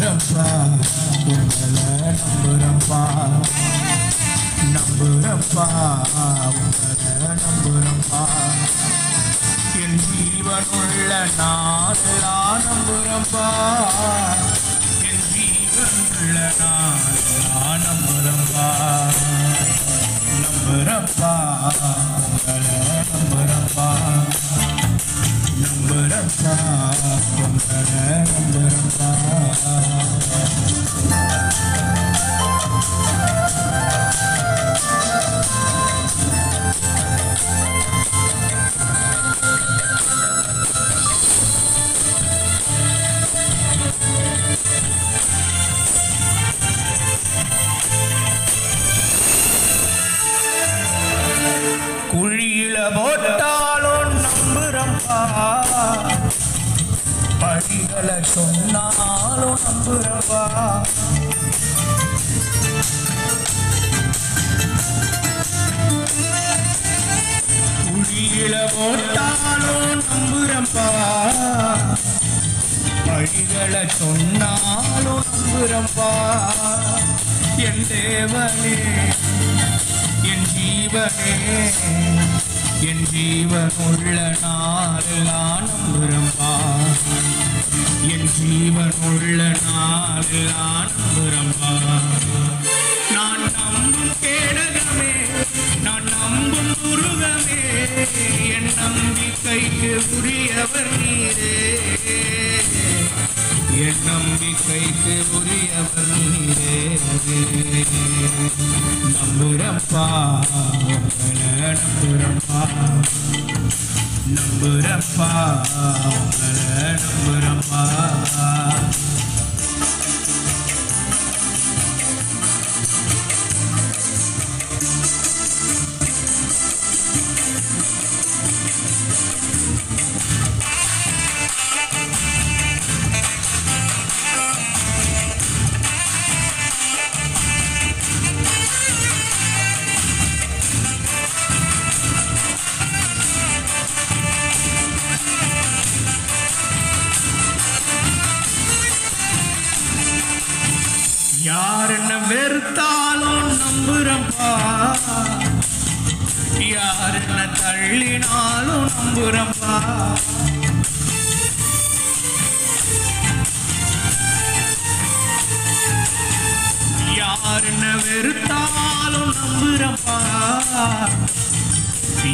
நம்புறப்பா உங்களை நம்புறப்பா நம்புறப்பா உங்களை நம்புறப்பா என் ஜீவனுள்ள நாளெல்லாம் நம்புறப்பா என் ஜீவனுள்ள நாளெல்லாம் நம்புறப்பா நம்புறப்பா உங்களை நம்புறப்பா நம்புறப்பா உங்களை நம்புறப்பா குழியில போட்டாலும் நம்புறப்பா படிகளை சொன்னாலும் நம்புறப்பா குழியில போட்டாலும் நம்புறப்பா படிகளை சொன்னாலும் நம்புறப்பா என் தேவனே என் ஜீவனே என் ஜீவனுள்ள நாளெல்லாம் நம்புறப்பா என் ஜீவனுள்ள நாளெல்லாம் நம்புறப்பா நான் நம்பும் கேடகமே நான் நம்பும் முருகமே என் நம்பிக்கைக்கு உரியவர் நீரே என் நம்பிக்கைக்கு உரியவர் நீரே நம்புறப்பா உங்களை நம்புறப்பா நம்புறப்பா உங்களை நம்புறப்பா யார் என்ன வெறுத்தாலும் நம்புறப்பா யார் என்ன தள்ளினாலும் நம்புறப்பா யார் என்ன வெறுத்தாலும் நம்புறப்பா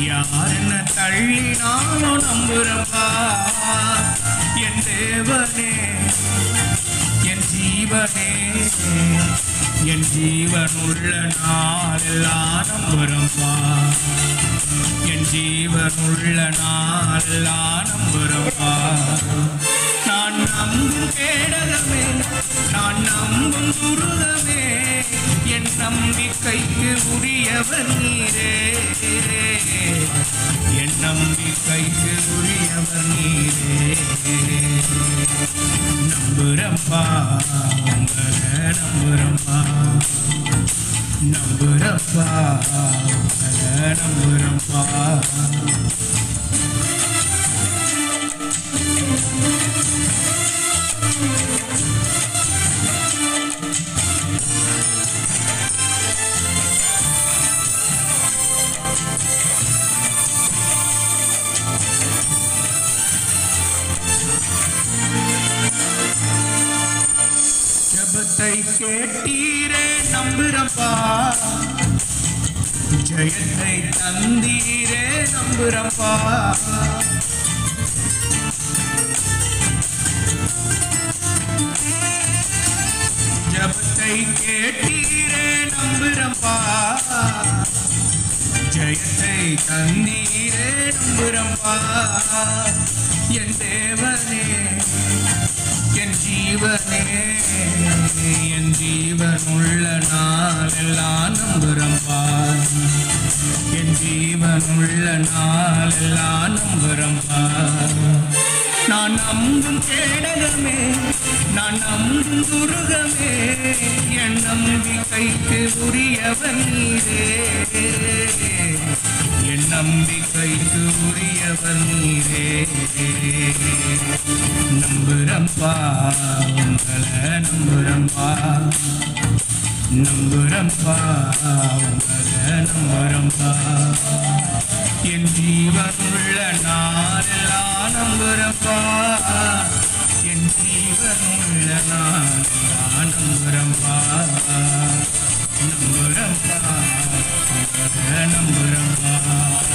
யார் என்ன தள்ளினாலும் நம்புறப்பா என் தேவனே என் ஜீவனே என் ஜீவனுள்ள நாளெல்லாம் நம்புறப்பா என் ஜீவனுள்ள நாளெல்லாம் நம்புறப்பா நான் நம்பும் கேடகமே நான் நம்பும் முருகமே என் நம்பிக்கைக்கு உரியவர் நீரே என் நம்பிக்கைக்கு உரியவர் நீரே நம்புறப்பா உங்களை நம்புறப்பா நம்புறப்பா உங்களை நம்புறப்பா ஜெபத்தை கேட்டீரே நம்புறப்பா ஜெயத்தை தந்தீரே நம்புறப்பா ஜெபத்தை கேட்டீரே நம்புறப்பா ஜெயத்தை தந்தீரே நம்புறப்பா என் தேவனே என் ஜீவனே என் ஜீவனுள்ள நாளெல்லாம் நம்புறப்பா என் ஜீவனுள்ள நாளெல்லாம் நம்புறப்பா நான் நம்பும் கேடகமே நான் நம்பும் துருகமே என் நம்பிக்கைக்கு உரியவர் நீரே என் நம்பிக்கைக்கு உரியவர் நீரே. நம்புறம்பா உங்களை நம்புறம்பா, நம்புறம்பா உங்களை நம்புறம்பா. என் ஜீவனுள்ள நாளெல்லாம் நம்புறம்பா, என் ஜீவனுள்ள நாளெல்லாம் நம்புறம்பா. நம்புறம்பா உங்களை நம்புறம்பா.